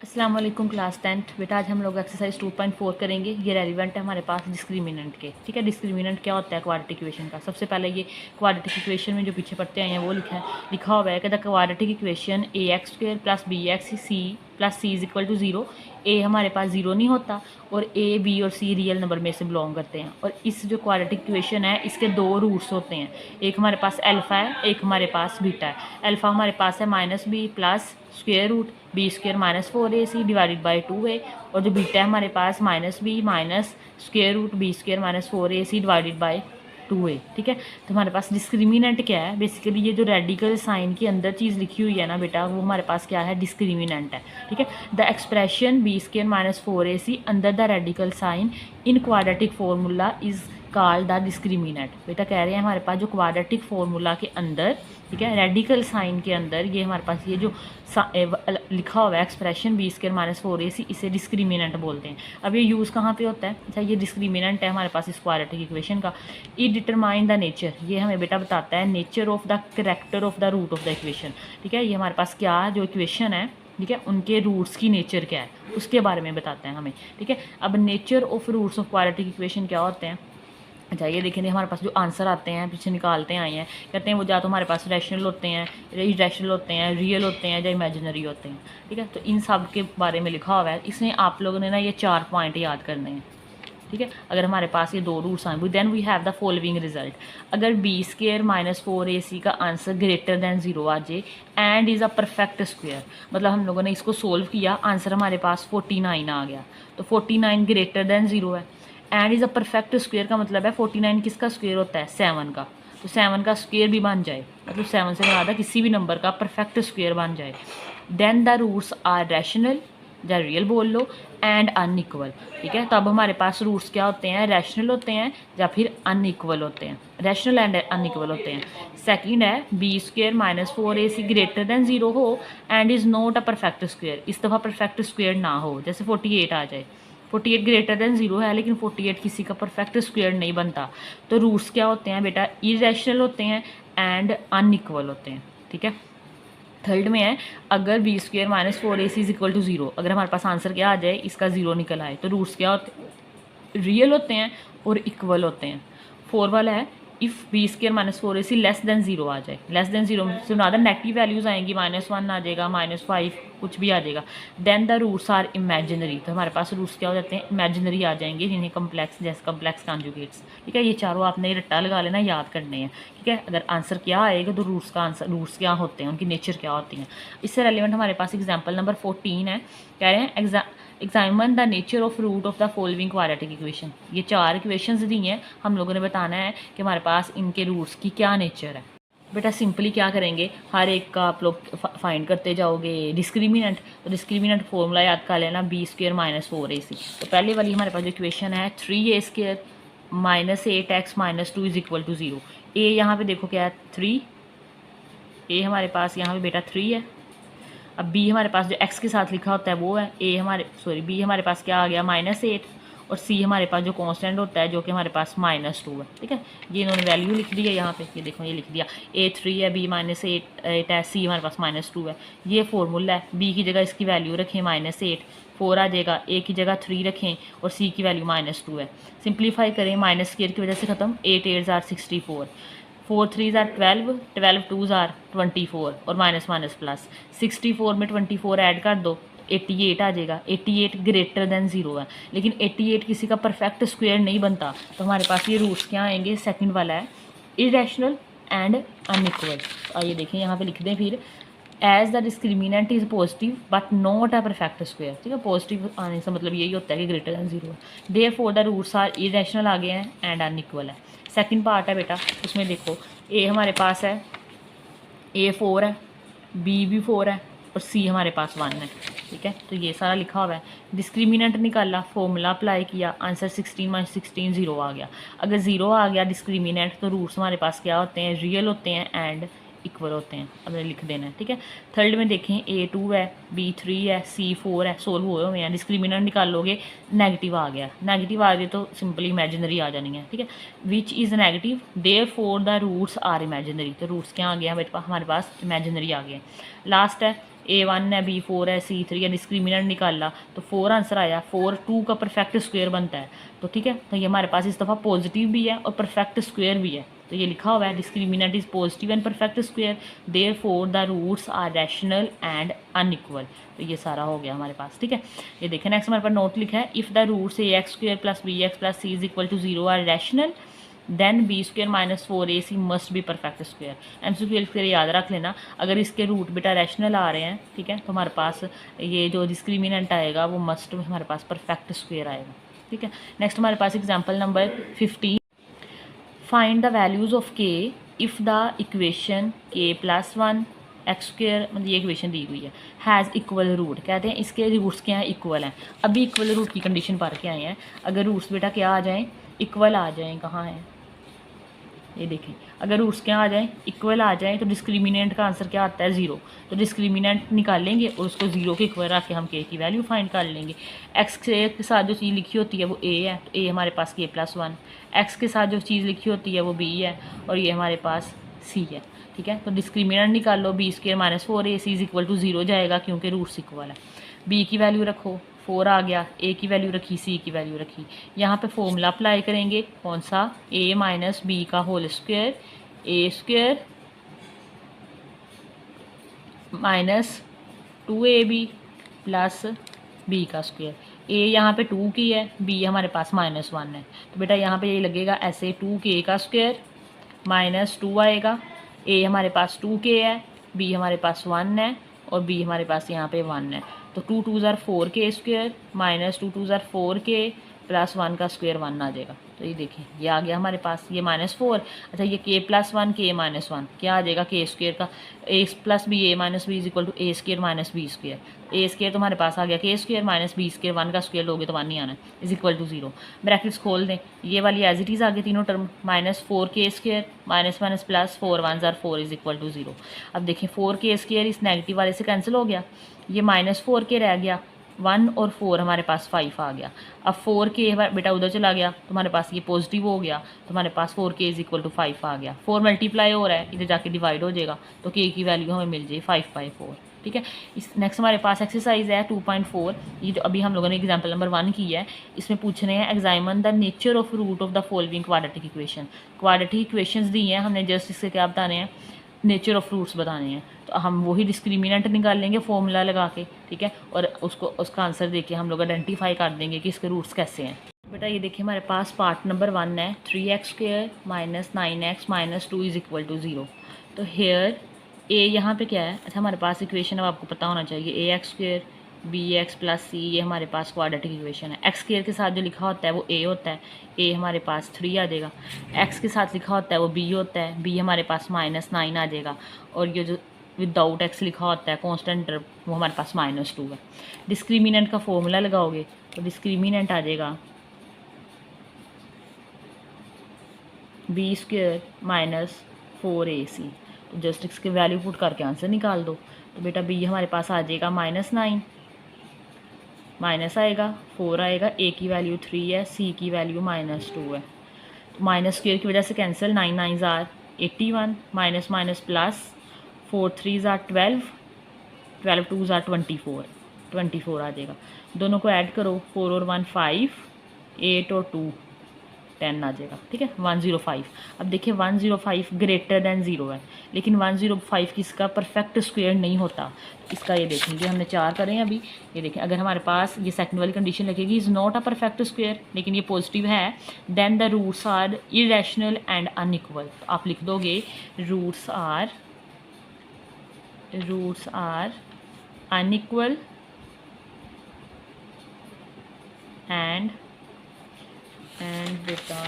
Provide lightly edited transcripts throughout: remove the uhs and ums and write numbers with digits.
अस्सलाम वालेकुम class 10th। बेटा आज हम लोग एक्सरसाइज 2.4 करेंगे। ये रेलिवेंट है हमारे पास डिस्क्रिमिनेंट के। ठीक है, डिस्क्रिमिनेंट क्या होता है क्वाड्रेटिक इक्वेशन का। सबसे पहले ये क्वाड्रेटिक इक्वेशन में जो पीछे पढ़ते आए हैं वो लिखा हुआ है कि the quadratic equation ax² plus bx c plus c is equal to 0। ए हमारे पास 0 नहीं होता और ए बी और सी रियल नंबर में से बिलोंग करते हैं। और इस जो क्वाड्रेटिक इक्वेशन है इसके दो रूट्स होते हैं, एक हमारे पास अल्फ़ा है, एक हमारे पास बीटा है। अल्फ़ा हमारे पास है minus B plus square root B square minus 4ac divided by 2a, और जो बीटा है हमारे पास minus B minus square root B square minus 4ac divided by 2a। ठीक है, तो हमारे पास डिस्क्रिमिनेंट क्या है। बेसिकली ये जो रेडिकल साइन के अंदर चीज़ लिखी हुई है ना बेटा, वो हमारे पास क्या है, डिस्क्रिमिनेंट है। ठीक है, the expression B square minus 4ac under the radical sign in quadratic formula is called the discriminant. बेटा कह रहे हैं हमारे पास जो क्वाड्रेटिक फार्मूला के अंदर, ठीक है, रेडिकल साइन के अंदर ये हमारे पास ये जो लिखा हुआ है expression B square minus 4ac, इसे डिस्क्रिमिनेंट बोलते हैं। अब ये यूज़ कहाँ पे होता है? अच्छा, ये डिस्क्रिमिनेंट है हमारे पास इस क्वाड्रेटिक इक्वेशन का। इट डिटरमाइन द नेचर, ये हमें बेटा बताता है nature of the character of the root of the equation. ठीक है, ये हमारे पास क्या जो इक्वेशन है, ठीक है, उनके रूट्स की नेचर क्या है उसके बारे में बताते हैं हमें। ठीक है, अब nature of roots of quadratic equation क्या होते हैं? अच्छा, ये देखेंगे हमारे पास जो आंसर आते हैं पीछे निकालते हैं आए हैं, कहते हैं वो या तो हमारे पास रैशनल होते हैं, इरेशनल होते हैं, रियल होते हैं या इमेजिनरी होते हैं। ठीक है, तो इन सब के बारे में लिखा हुआ है। इसमें आप लोगों ने ना ये 4 पॉइंट याद करने हैं। ठीक है, अगर हमारे पास ये दो रूट्स आए then we have the following result. अगर बी स्क्वेयर माइनस 4ac का आंसर ग्रेटर दैन 0 आ जाए and is a perfect square, मतलब हम लोगों ने इसको सोल्व किया, आंसर हमारे पास 49 आ गया, तो 49 ग्रेटर दैन 0 है। And is a perfect square का मतलब है 49 किसका स्क्वेयर होता है? 7 का, तो 7 का स्क्वेयर भी बन जाए, मतलब 7 से ज़्यादा किसी भी नंबर का परफेक्ट स्क्वेयर बन जाए। Then the roots are rational या रियल बोल लो एंड अनइक्वल। ठीक है, तो अब हमारे पास रूट्स क्या होते हैं? रैशनल होते हैं या फिर अनइक्वल होते हैं। रैशनल एंड अनइक्वल होते हैं। सेकंड है B square minus 4ac greater than 0 हो and is not a perfect square, इस दफ़ा परफेक्ट स्क्वेयर ना हो, जैसे 48 आ जाए। 48 ग्रेटर दैन 0 है लेकिन 48 किसी का परफेक्ट स्क्वेयर नहीं बनता, तो रूट्स क्या होते हैं बेटा? इरेशनल होते हैं एंड अनइक्वल होते हैं। ठीक है, थर्ड में है अगर B square minus 4ac is equal to 0, अगर हमारे पास आंसर क्या आ जाए, इसका 0 निकल आए, तो रूट्स क्या होते हैं? रियल होते हैं और इक्वल होते हैं। 4 वाला है if B square minus 4ac less than 0 आ जाए, लेस देन 0 से ज़्यादा नेगेटिव वैल्यूज़ आएंगी, -1 आ जाएगा, -5 कुछ भी आ जाएगा, then the roots are imaginary, तो हमारे पास रूट्स क्या हो जाते हैं? इमेजिनरी आ जाएंगे, जिन्हें कम्प्लेक्स, जैसे कम्प्लेक्स कॉन्जुगेट्स। ठीक है, ये चारों आपने रट्टा लगा लेना, याद करने हैं। ठीक है, अगर आंसर क्या आएगा तो रूट्स का आंसर, रूट्स क्या होते हैं, उनकी नेचर क्या होती हैं। इससे रेलिवेंट हमारे पास एग्जाम्पल नंबर 14 है। कह रहे हैं examine the nature of root of the following quadratic equation. ये 4 इक्वेशंस दी हैं, हम लोगों ने बताना है कि हमारे पास इनके रूट्स की क्या नेचर है। बेटा सिंपली क्या करेंगे, हर एक का आप लोग फाइंड करते जाओगे डिस्क्रिमिनेंट, तो डिस्क्रिमिनेंट फॉर्मूला याद कर लेना बी स्क्वेयर माइनस 4ac। तो पहले वाली हमारे पास जो इक्वेशन है 3a square minus 8x minus 2 is equal to 0। ए यहाँ पे देखो क्या है? 3, ए हमारे पास यहाँ पे बेटा 3 है। अब बी हमारे पास जो एक्स के साथ लिखा होता है वो है बी हमारे पास क्या आ गया? -8, और सी हमारे पास जो कांस्टेंट होता है जो कि हमारे पास -2 है। ठीक है, ये इन्होंने वैल्यू लिख दी है यहाँ पे, ये देखो ये लिख दिया, ए 3 है, बी -8 है, सी हमारे पास -2 है। ये फॉर्मूला है, बी की जगह इसकी वैल्यू रखें -8, 4 आ जाएगा, ए की जगह 3 रखें और सी की वैल्यू -2 है। सिंप्लीफाई करें, माइनस स्क्वेयर की वजह से ख़त्म, 8 8 आर 64, 4 3 आर 12, 12 2 आर 24 और माइनस माइनस प्लस, 64 में 24 ऐड कर दो, 88 आ जाएगा। 88 ग्रेटर देन 0 है, लेकिन 88 किसी का परफेक्ट स्क्वायर नहीं बनता, तो हमारे पास ये रूट्स क्या आएंगे? सेकंड वाला है इरेशनल एंड अनइक्वल। आइए देखें यहाँ पे लिख दें फिर, as the discriminant is positive but not a perfect square. ठीक है, पॉजिटिव आने से मतलब यही होता है कि ग्रेटर देन 0 है। Therefore the roots are irrational आ गए हैं एंड अनइक्वल है। सेकंड पार्ट है बेटा, उसमें देखो ए हमारे पास है, ए 4 है, बी भी 4 है और सी हमारे पास 1 है। ठीक है, तो ये सारा लिखा हुआ है। डिस्क्रिमिनेंट निकाला, फॉर्मूला अप्लाई किया, आंसर 16 - 16 0 आ गया। अगर 0 आ गया डिस्क्रिमिनेंट, तो रूट्स हमारे पास क्या होते हैं? रियल होते हैं एंड इक्वल होते हैं। अब लिख देना है। ठीक है, थर्ड में देखें A2 है, B3 है, C4 है, सोल्व हुए हुए हैं। डिस्क्रिमिनेंट निकालोगे, नेगेटिव आ गया, नेगेटिव आ गए तो सिंपली इमेजिनरी आ जानी है। ठीक है, which is negative, therefore the roots are imaginary, तो रूट्स क्या आ गया हमारे पास? इमेजिनरी आ गया। लास्ट है A1 है, B4 है, C3 है, डिस्क्रिमिनेंट निकाला तो 4 आंसर आया। 4 2 का परफेक्ट स्क्वायर बनता है। तो ठीक है, तो ये हमारे पास इस दफ़ा पॉजिटिव भी है और परफेक्ट स्क्वायर भी है। तो ये लिखा हुआ है discriminant is positive and perfect square, therefore the roots are rational and unequal. तो ये सारा हो गया हमारे पास। ठीक है, ये देखें नेक्स्ट हमारे पास नोट लिखा है, if the roots ax square plus bx plus c is equal to 0 are rational then B square minus 4ac must be perfect square. MCQ के लिए याद रख लेना, अगर इसके रूट बेटा रैशनल आ रहे हैं, ठीक है, तो हमारे पास ये जो डिस्क्रिमिनेंट आएगा वो मस्ट हमारे पास परफेक्ट स्क्वायर आएगा। ठीक है, नेक्स्ट हमारे पास example number 15, find the values of k if the equation k plus 1 x square, मतलब ये इक्वेशन दी हुई है, हैज़ इक्वल रूट। कहते हैं इसके रूट्स क्या हैं, इक्वल हैं। अभी इक्वल रूट की कंडीशन पढ़ के आए हैं। अगर रूट्स बेटा क्या आ जाएँ, इक्वल आ जाएँ, कहाँ है ये देखें, अगर रूट्स क्या आ जाएँ, इक्वल आ जाएँ, तो डिस्क्रिमिनेंट का आंसर क्या आता है, 0। तो डिस्क्रिमिनेंट निकालेंगे और उसको 0 के इक्वल रख के हम k की वैल्यू फाइंड कर लेंगे। x के साथ जो चीज़ लिखी होती है वो a है, तो a हमारे पास k प्लस 1। x के साथ जो चीज़ लिखी होती है वो b है और ये हमारे पास c है। ठीक है, तो डिस्क्रिमिनेंट निकाल लो, b square minus 4ac is equal to 0 जाएगा क्योंकि रूट्स इक्वल है। b की वैल्यू रखो, 4 आ गया, a की वैल्यू रखी, c की वैल्यू रखी। यहाँ पे फॉर्मूला अप्लाई करेंगे, कौन सा, a माइनस बी का whole square, a square minus 2ab plus b का स्क्वायर। a यहाँ पे 2 की है, b हमारे पास -1 है, तो बेटा यहाँ पे ये लगेगा ऐसे 2k का स्क्वायर माइनस 2 आएगा। a हमारे पास 2k है, b हमारे पास 1 है और b हमारे पास यहाँ पे 1 है। तो 2 2 ज़ार 4k स्क्वायर माइनस 2 2 ज़ार 4k प्लस 1 का स्क्वायर 1 आ जाएगा। तो ये देखिए ये आ गया हमारे पास, ये -4। अच्छा ये k प्लस 1 k माइनस 1 क्या आ जाएगा, k स्क्वायर का a plus B a minus B is equal to a square minus B square. a square तो हमारे पास आ गया k square minus B square, 1 का स्क्वायर लोगे तो 1 नहीं आना, इज इक्वल टू 0। ब्रैकेट्स खोल दें, ये वाली एज इट इज़ आ गई तीनों term, -4k square minus minus plus 4 1 ज़ार 4 इज इक्वल टू 0। अब देखिए 4k स्क्वायर इस नेगेटिव वाले से कैंसिल हो गया, ये -4k रह गया, 1 और 4 हमारे पास 5 आ गया। अब 4k बेटा उधर चला गया तो हमारे पास ये पॉजिटिव हो गया, तो हमारे पास 4k इज इक्वल टू 5 आ गया। 4 मल्टीप्लाई हो रहा है, इधर जाके डिवाइड हो जाएगा तो k की वैल्यू हमें मिल जाए 5/4। ठीक है, इस नेक्स्ट हमारे पास एक्सरसाइज है 2.4, ये जो अभी हम लोगों ने एग्जाम्पल नंबर 1 की है, इसमें पूछ रहे हैं examine the nature of root of the following quadratic equation. Quadratic equations दी हैं, हमने जस्ट इससे क्या बताने हैं, नेचर ऑफ रूट्स बताने हैं। तो हम वही डिस्क्रिमिनेंट निकाल लेंगे फॉर्मूला लगा के, ठीक है, और उसका आंसर देके हम लोग आइडेंटिफाई कर देंगे कि इसके रूट्स कैसे हैं। बेटा ये देखिए हमारे पास पार्ट नंबर 1 है, 3x square minus 9x minus 2 is equal to 0। तो हेयर a यहाँ पे क्या है, अच्छा हमारे पास इक्वेशन अब आपको पता होना चाहिए, ax square bx plus c, ये हमारे पास क्वाड्रेटिक इक्वेशन है। x स्क्वायर के साथ जो लिखा होता है वो a होता है, a हमारे पास 3 आ जाएगा। x के साथ लिखा होता है वो b होता है, b हमारे पास -9 आ जाएगा, और ये जो विदाउट x लिखा होता है कॉन्स्टेंट टर्म वो हमारे पास -2 है। डिस्क्रिमिनेंट का फॉर्मूला लगाओगे तो डिस्क्रिमिनेंट आ जाएगा b स्क्वायर माइनस 4ac। तो जस्ट इसके वैल्यू पुट करके आंसर निकाल दो। तो बेटा b हमारे पास आ जाएगा -9, माइनस आएगा 4 आएगा, a की वैल्यू 3 है, c की वैल्यू -2 है। तो माइनस स्क्वायर की वजह से कैंसिल, 9 9 ज़ार 81, माइनस माइनस प्लस 4 3 ज़ार 12, 12 2 ज़ार 24 आ जाएगा। दोनों को ऐड करो, 4 और 1 5, 8 और 2 10 आ जाएगा। ठीक है, 105। अब देखिए 105 ग्रेटर देन 0 है, लेकिन 105 किसका परफेक्ट स्क्वायर नहीं होता। इसका ये देखेंगे, हमने 4 करें अभी, ये देखें अगर हमारे पास ये सेकंड वाली कंडीशन लिखेगी is not a perfect square, लेकिन ये पॉजिटिव है, then the roots are irrational and unequal. तो आप लिख दोगे रूट्स आर अनइक्वल एंड बेटा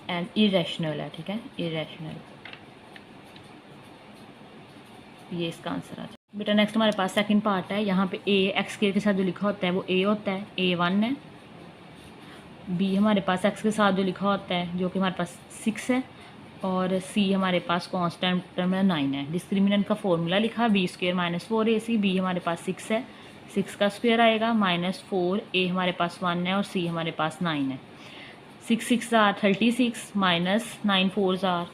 एंड इरेशनल है। ठीक है, इरेशनल, ये इसका आंसर आ जाए। बेटा नेक्स्ट हमारे पास सेकंड पार्ट है, यहाँ पे a x के साथ जो लिखा होता है वो a होता है, a1 है। b हमारे पास x के साथ जो लिखा होता है जो कि हमारे पास 6 है, और c हमारे पास कांस्टेंट टर्म 9 है। डिस्क्रिमिनेंट का फॉर्मूला लिखा, b square minus 4ac, b हमारे पास 6 है, 6 का स्क्वायर आएगा -4, a हमारे पास 1 है और c हमारे पास 9 है। 6 6 ज़ार 36 माइनस 9 4 ज़ार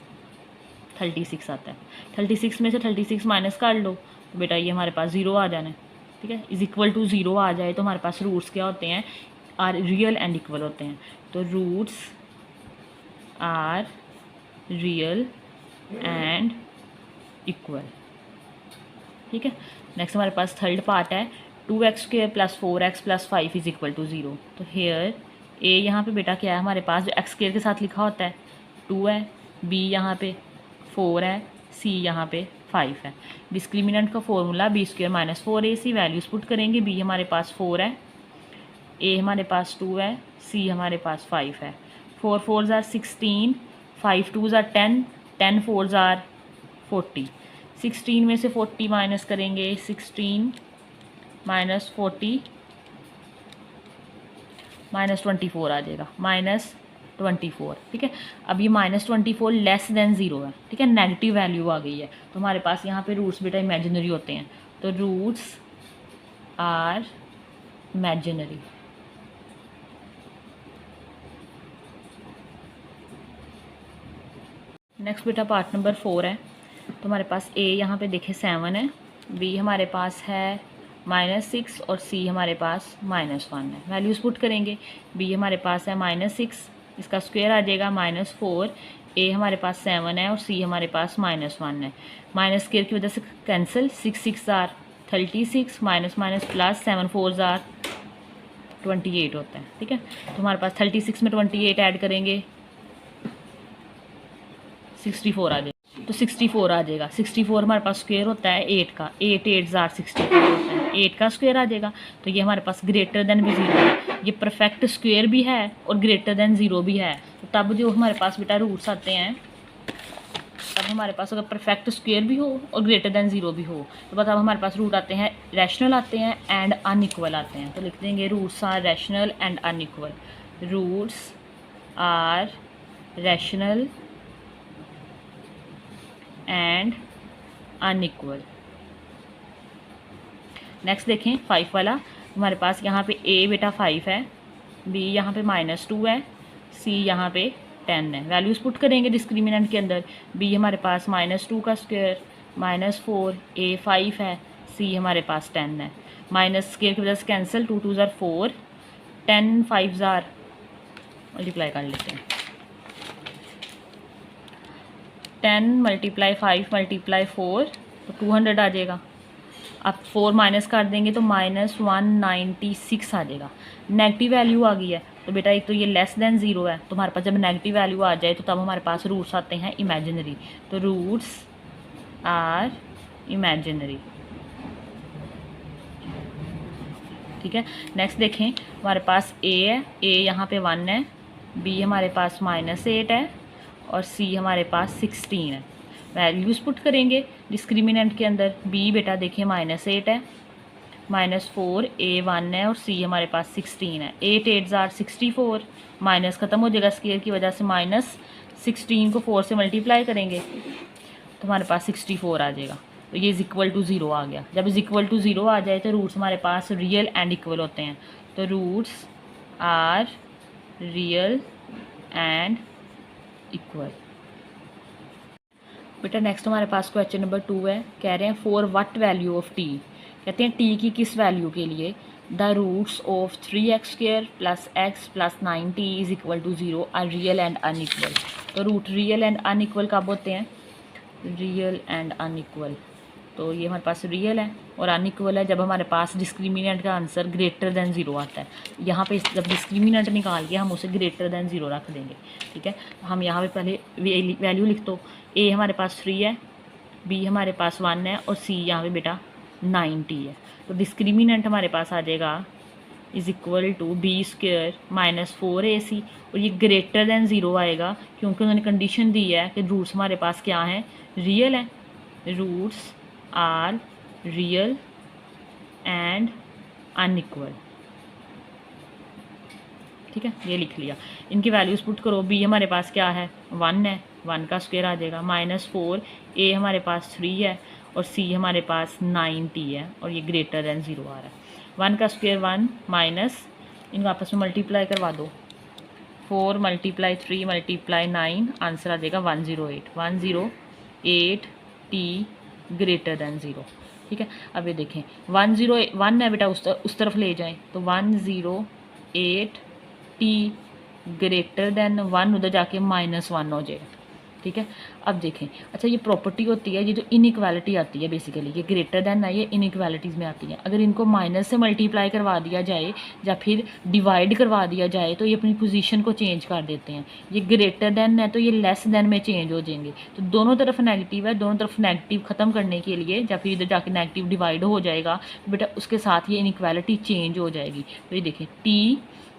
36 आता है। 36 में से 36 माइनस कर लो तो बेटा ये हमारे पास 0 आ जाना है, ठीक है। इज इक्वल टू 0 आ जाए तो हमारे पास रूट्स क्या होते हैं, आर रियल एंड इक्वल होते हैं। तो roots are real and equal, ठीक है। नेक्स्ट हमारे पास थर्ड पार्ट है 2x² + 4x + 5 is equal to 0। तो हेयर ए यहाँ पे बेटा क्या है हमारे पास, जो x² के साथ लिखा होता है 2 है, b यहाँ पे 4 है, c यहाँ पे 5 है। डिस्क्रिमिनेंट का formula b² - 4ac, values put करेंगे। b हमारे पास 4 है, a हमारे पास 2 है, c हमारे पास 5 है। 4 4s are 16, 5 2s are 10, 10 4s are 40। 16 में से 40 माइनस करेंगे, 16 - 40 -24 आ जाएगा, -24, ठीक है। अब ये -24 लेस देन 0 है, ठीक है, नेगेटिव वैल्यू आ गई है। तो हमारे पास यहाँ पे रूट्स बेटा इमेजिनरी होते हैं, तो रूट्स आर इमेजिनरी। नेक्स्ट बेटा पार्ट नंबर 4 है। तो हमारे पास a यहाँ पे देखे 7 है, b हमारे पास है -6 और c हमारे पास -1 है। वैल्यूज़ पुट करेंगे। b हमारे पास है -6, इसका स्क्वायर आ जाएगा -4, a हमारे पास 7 है और c हमारे पास -1 है। माइनस स्क्वायर की वजह से cancel, 6 6 are 36, minus minus plus 7 4 are 28 होता है, ठीक है। तो हमारे पास 36 में 28 ऐड करेंगे 64 आ जाएगा, तो 64 आ जाएगा। 64 हमारे पास स्क्वायर होता है 8 का, 8 8 जार 64 होता है, 8 का स्क्वायर आ जाएगा। तो ये हमारे पास ग्रेटर देन भी 0 है, ये परफेक्ट स्क्वायर भी है और ग्रेटर देन 0 भी है। तो तब जो हमारे पास बेटा रूट्स आते हैं, तब हमारे पास अगर परफेक्ट स्क्वायर भी हो और ग्रेटर देन 0 भी हो तो तब हमारे पास रूट आते हैं, रैशनल आते हैं एंड अनइक्वल आते हैं। तो लिख देंगे roots are rational and unequal. Roots are rational and unequal. Next देखें 5 वाला, हमारे पास यहाँ पे a बेटा 5 है, b यहाँ पे -2 है, c यहाँ पे 10 है। वैल्यूज़ पुट करेंगे डिस्क्रिमिनेंट के अंदर। b हमारे पास -2 का स्क्वायर -4, a 5 है, c हमारे पास 10 है। माइनस स्क्वायर की वजह से कैंसिल, 2 2 * 4, 10 5 मल्टीप्लाई कर लेते हैं। 10 × 5 × 4 तो 200 आ जाएगा। अब 4 माइनस कर देंगे तो -196 आ जाएगा। नेगेटिव वैल्यू आ गई है तो बेटा एक तो ये लेस देन 0 है, तो हमारे पास जब नेगेटिव वैल्यू आ जाए तो तब हमारे पास रूट्स आते हैं इमेजिनरी। तो रूट्स आर इमेजिनरी, ठीक है। नेक्स्ट देखें, हमारे पास a है, a यहाँ पे 1 है, b हमारे पास -8 है और c हमारे पास 16 है। वैल्यूज़ पुट करेंगे डिस्क्रिमिनेंट के अंदर। b बेटा देखिए -8 है, -4, a 1 है और c हमारे पास 16 है। 8 8 जार 64, माइनस ख़त्म हो जाएगा स्क्वायर की वजह से, -16 को 4 से मल्टीप्लाई करेंगे तो हमारे पास 64 आ जाएगा। तो ये इज़ इक्वल टू 0 आ गया। जब इज़ इक्वल टू 0 आ जाए तो रूट्स हमारे पास रियल एंड इक्वल होते हैं। तो roots are real and equal. बेटा नेक्स्ट हमारे पास क्वेश्चन नंबर 2 है, कह रहे हैं for what value of T, कहते हैं टी की किस वैल्यू के लिए the roots of 3x² + x + 9t is equal to 0 are real and unequal. तो रूट रियल एंड अनइक्वल कब होते हैं, रियल एंड अनइक्वल। तो ये हमारे पास रियल है और अनइक्वल है जब हमारे पास डिस्क्रिमिनेंट का आंसर ग्रेटर देन 0 आता है। यहाँ पे जब डिस्क्रिमिनेंट निकाल के हम उसे ग्रेटर देन 0 रख देंगे, ठीक है। हम यहाँ पे पहले वैल्यू लिख दो। a हमारे पास 3 है, b हमारे पास 1 है और c यहाँ पे बेटा 90 है। तो डिस्क्रिमिनेंट हमारे पास आ जाएगा is equal to b² - 4ac और ये ग्रेटर देन 0 आएगा क्योंकि उन्होंने कंडीशन दी है कि रूट्स हमारे पास क्या हैं, रियल हैं। Roots are real and unequal, ठीक है, ये लिख लिया। इनकी वैल्यूज़ पुट करो। b हमारे पास क्या है, 1 है, 1 का स्क्वायर आ जाएगा, -4, a हमारे पास 3 है और c हमारे पास 90 है और ये ग्रेटर देन 0 आ रहा है। 1 का स्क्वायर 1 माइनस, इनको आपस में मल्टीप्लाई करवा दो, 4 × 3 × 9 आंसर आ जाएगा 108, 8t ग्रेटर दैन 0। ठीक है, अब ये देखें 101 है बेटा, उस तरफ ले जाएं तो 108t ग्रेटर दैन 1 उधर जाके -1 हो जाएगा। ठीक है, अब देखें, अच्छा ये प्रॉपर्टी होती है, ये जो इनइक्वालिटी आती है बेसिकली, ये ग्रेटर दैन है, ये इनइक्वालिटीज़ में आती है। अगर इनको माइनस से मल्टीप्लाई करवा दिया जाए या फिर डिवाइड करवा दिया जाए तो ये अपनी पोजीशन को चेंज कर देते हैं। ये ग्रेटर दैन है तो ये लेस दैन में चेंज हो जाएंगे। तो दोनों तरफ नेगेटिव है, दोनों तरफ नेगेटिव ख़त्म करने के लिए या फिर इधर जाके नेगेटिव डिवाइड हो जाएगा तो बेटा उसके साथ ये इनइक्वालिटी चेंज हो जाएगी। तो ये देखें टी,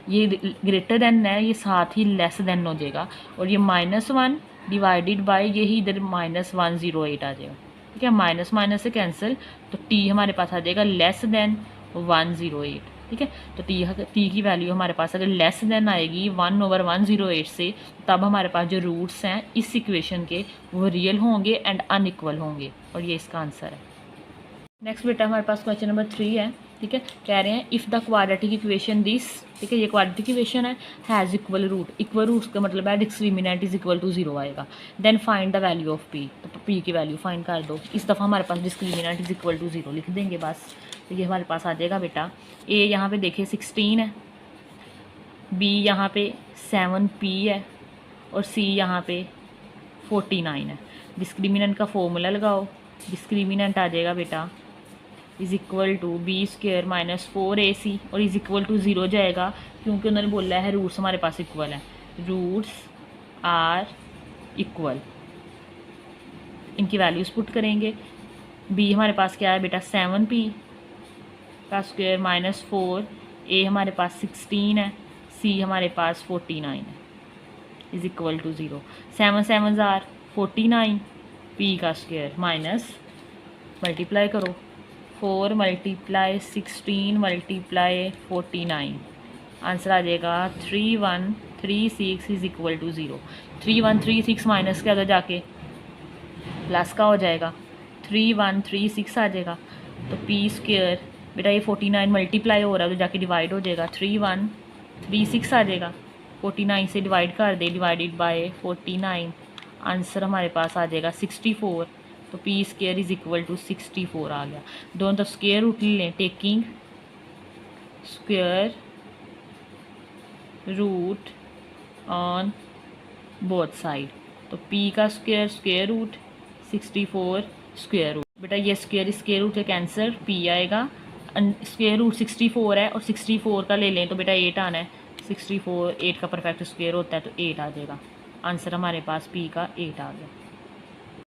ये ग्रेटर दैन है, ये साथ ही लेस दैन हो जाएगा, और ये -1 डिवाइडेड बाय ये ही इधर -108 आ जाएगा। ठीक है, माइनस माइनस से कैंसिल, तो टी हमारे पास आ जाएगा लेस दैन 108। ठीक है, तो टी की वैल्यू हमारे पास अगर लेस दैन आएगी 1/108 से, तब हमारे पास जो रूट्स हैं इस इक्वेशन के वो रियल होंगे एंड अनइक्वल होंगे, और ये इसका आंसर है। नेक्स्ट बेटा हमारे पास क्वेश्चन नंबर 3 है। ठीक है, कह रहे हैं if the quadratic equation this, ठीक है ये क्वाड्रेटिक इक्वेशन है, has equal root, equal roots का मतलब है डिस्क्रिमिनेंट इज इक्वल टू 0 आएगा। Then find the value of P, तो पी की वैल्यू फाइंड कर दो। इस दफ़ा हमारे पास डिस्क्रिमिनेंट इज इक्वल टू 0 लिख देंगे बस, तो ये हमारे पास आ जाएगा बेटा, ए यहाँ पे देखिए 16 है, बी यहाँ पे 7p है, और सी यहाँ पे 49 है। डिस्क्रिमिनेंट का फॉर्मूला लगाओ, डिस्क्रिमिनेंट आ जाएगा बेटा is equal to b² - 4ac, और इज़ इक्वल टू 0 जाएगा क्योंकि उन्होंने बोला है रूट्स हमारे पास इक्वल है, रूट्स आर इक्वल। इनकी वैल्यूज़ पुट करेंगे, b हमारे पास क्या है बेटा 7p का स्क्वायर -4, a हमारे पास 16 है, c हमारे पास 49 है, is equal to 0। 7 7 are 49, p का स्क्वायर माइनस मल्टीप्लाई करो 4 × 16 × 49, आंसर आ जाएगा 3136 इज़ इक्वल टू 0। 3136 माइनस के अंदर जाके प्लस का हो जाएगा, 3136 आ जाएगा, तो p² बेटा ये 49 मल्टीप्लाई हो रहा है तो जाके डिवाइड हो जाएगा, 3136 आ जाएगा, 49 से डिवाइड कर दे, डिवाइडेड बाय 49, आंसर हमारे पास आ जाएगा 64। तो p² इज़ इक्वल टू 64 आ गया। दोनों तरफ स्क्वायर रूट लें, taking square root on both side, तो p का square square root 64 square root, बेटा ये स्क्वायर रूट है कैंसर, p आएगा, स्क्वायर रूट 64 है और 64 का ले लें तो बेटा 8 आना है, 64 8 का परफेक्ट स्क्वायर होता है तो 8 आ जाएगा, आंसर हमारे पास p का 8 आ गया।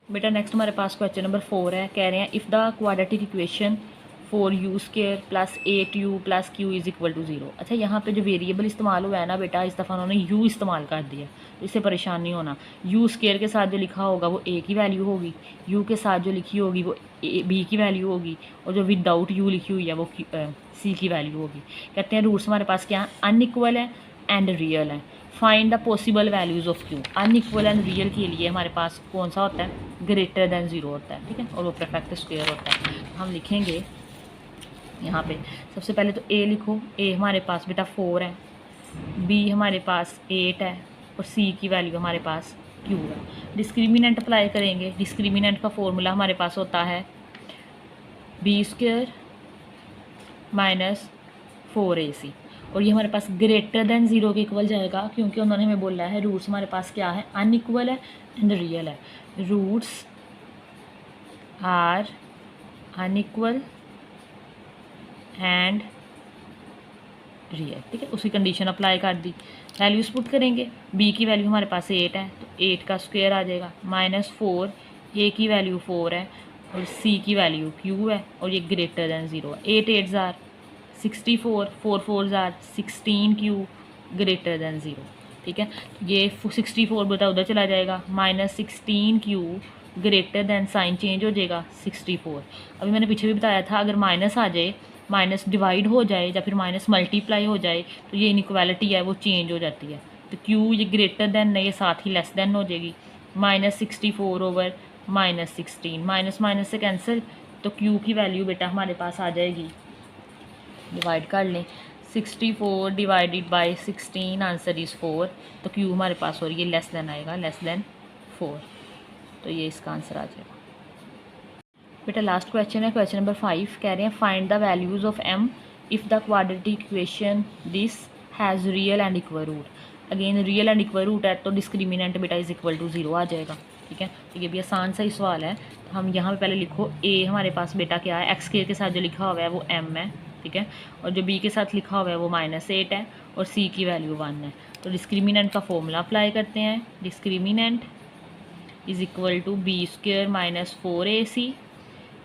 बेटा नेक्स्ट हमारे पास क्वेश्चन नंबर 4 है, कह रहे हैं if the quadratic equation 4u² + 8u + q is equal to 0। अच्छा यहाँ पे जो वेरिएबल इस्तेमाल हुआ है ना बेटा, इस दफ़ा उन्होंने u इस्तेमाल कर दिया, तो इससे परेशान नहीं होना। u² के साथ जो लिखा होगा वो a की वैल्यू होगी, u के साथ जो लिखी होगी वो b की वैल्यू होगी, और जो विदाउट u लिखी हुई है वो c की वैल्यू होगी। कहते हैं रूट्स हमारे पास क्या अनइक्वल है एंड रियल है, find the possible values of q। Unequal and real के लिए हमारे पास कौन सा होता है, ग्रेटर दैन 0 होता है। ठीक है, और वो परफेक्ट स्क्वायर होता है। हम लिखेंगे यहाँ पे सबसे पहले तो a लिखो, a हमारे पास बेटा 4 है, b हमारे पास 8 है, और c की वैल्यू हमारे पास q है। डिस्क्रिमिनेंट अप्लाई करेंगे, डिस्क्रिमिनेंट का फॉर्मूला हमारे पास होता है b² - 4ac, और ये हमारे पास ग्रेटर दैन 0 के इक्वल जाएगा क्योंकि उन्होंने हमें बोला है रूट्स हमारे पास क्या है अनइक्वल है एंड रियल है, roots are unequal and real. ठीक है, उसी कंडीशन अप्लाई कर दी, वैल्यूज़ पुट करेंगे, b की वैल्यू हमारे पास 8 है तो 8 का स्क्वायर आ जाएगा, -4, a की वैल्यू 4 है और c की वैल्यू q है, और ये ग्रेटर दैन 0 है। 8 8 are 64, 4 4 are 16q greater than 0। ठीक है, ये 64 बेटा उधर चला जाएगा, -16q greater than sign change हो जाएगा 64। अभी मैंने पीछे भी बताया था अगर माइनस आ जाए, माइनस डिवाइड हो जाए या फिर माइनस मल्टीप्लाई हो जाए तो ये इनइक्वालिटी है वो चेंज हो जाती है। तो q ये ग्रेटर दैन नहीं, ये साथ ही लेस दैन हो जाएगी, -64 ओवर -16, माइनस माइनस से कैंसिल, तो q की वैल्यू बेटा हमारे पास आ जाएगी, डिवाइड कर लें 64 डिवाइडेड बाय 16, आंसर इज़ 4, तो q हमारे पास और ये लेस दैन आएगा, लेस दैन 4। तो ये इसका आंसर आ जाएगा। बेटा लास्ट क्वेश्चन है, क्वेश्चन नंबर 5। कह रहे हैं find the values of m if the quadratic equation this has real and equal root. Again real and equal root है तो डिस्क्रिमिनेंट बेटा इज़ इक्वल टू 0 आ जाएगा। ठीक है, तो ये भी आसान सा ही सवाल है। तो हम यहाँ पे पहले लिखो a हमारे पास बेटा क्या है, एक्स के साथ जो लिखा हुआ है वो m है। ठीक है, और जो b के साथ लिखा हुआ है वो -8 है और c की वैल्यू 1 है। तो डिस्क्रिमिनेंट का फॉर्मूला अप्लाई करते हैं। Discriminant is equal to b² - 4ac।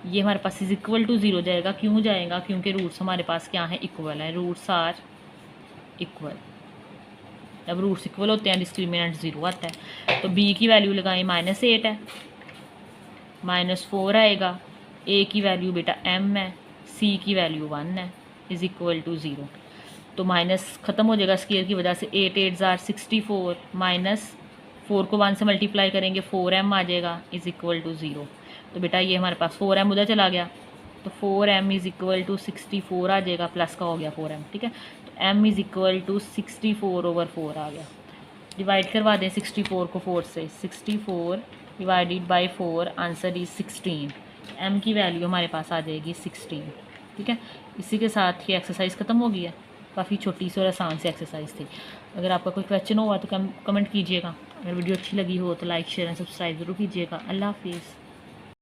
ये हमारे पास इज इक्वल टू 0 जाएगा। क्यों जाएगा? क्योंकि रूट्स हमारे पास क्या है, इक्वल है। Roots are equal. जब रूट्स इक्वल होते हैं डिस्क्रिमिनेंट 0 आता है। तो b की वैल्यू लगाएं, -8 है, -4 आएगा। a की वैल्यू बेटा m है, c की वैल्यू 1 है, इज इक्वल टू 0। तो माइनस ख़त्म हो जाएगा स्केयर की वजह से। 8 8 ज़ार 64, -4 को 1 से मल्टीप्लाई करेंगे 4m आ जाएगा, इज़ इक्वल टू 0। तो बेटा ये हमारे पास 4m उधर चला गया, तो 4m इज़ इक्वल टू 64 आ जाएगा, प्लस का हो गया 4m। ठीक है, तो m इज़ इक्वल टू 64/4 आ गया। डिवाइड करवा दें 64 को 4 से। 64 divided by 4, answer is 16। m की वैल्यू हमारे पास आ जाएगी 16। ठीक है, इसी के साथ ये एक्सरसाइज ख़त्म हो गई है। काफ़ी छोटी सी और आसान सी एक्सरसाइज थी। अगर आपका कोई क्वेश्चन हुआ तो कमेंट कीजिएगा। अगर वीडियो अच्छी लगी हो तो लाइक शेयर एंड सब्सक्राइब ज़रूर कीजिएगा। अल्लाह हाफिज़।